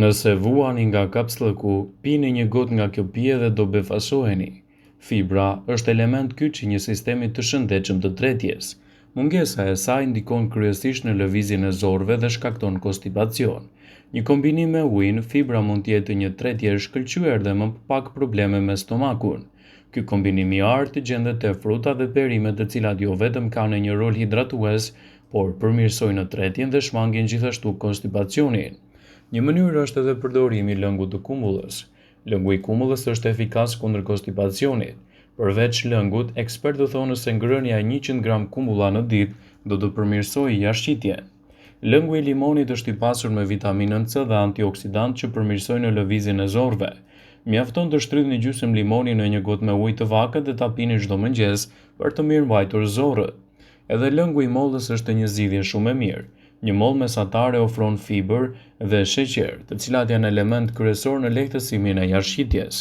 Nëse vuani nga kapslëku, pini një gotë nga kjo pije dhe do befasoheni. Fibra është element kyç i një sistemi të shëndetshëm të tretjes. Mungesa e saj ndikon kryesisht në lëvizjen e zorëve dhe shkakton konstipacion. Një kombinim me ujin, fibra mund të jetë një tretje e shkëlqyer dhe më pak probleme me stomakun. Ky kombinim i artë gjendet te fruta dhe perimet, të cilat jo vetëm kanë një rol hidratues, por përmirësojnë tretjen dhe shmangin gjithashtu konstipacionin. Një mënyrë është edhe përdorimi i lëngut të kumullës. Lëngu i kumullës është efikas kundër konstipacionit. Përveç lëngut, ekspertët thonë se ngrënia e 100 gram kumulla në ditë do të përmirësojë jashtëqitjen. Lëngu i limonit është i pasur me vitaminën C dhe antioksidant që përmirësojnë lëvizjen e zorëve. Mjafton të shtrydhni gjysmë limoni në një gotë me ujë të vakët dhe ta pini çdo mëngjes për të mirëmbajtur zorët. Edhe lëngu i mollës është një zgjidhje shumë e mirë. Një mollë mesatare ofron fiber dhe sheqer, të cilat janë element kryesor në lehtësimin e jashtëqitjes.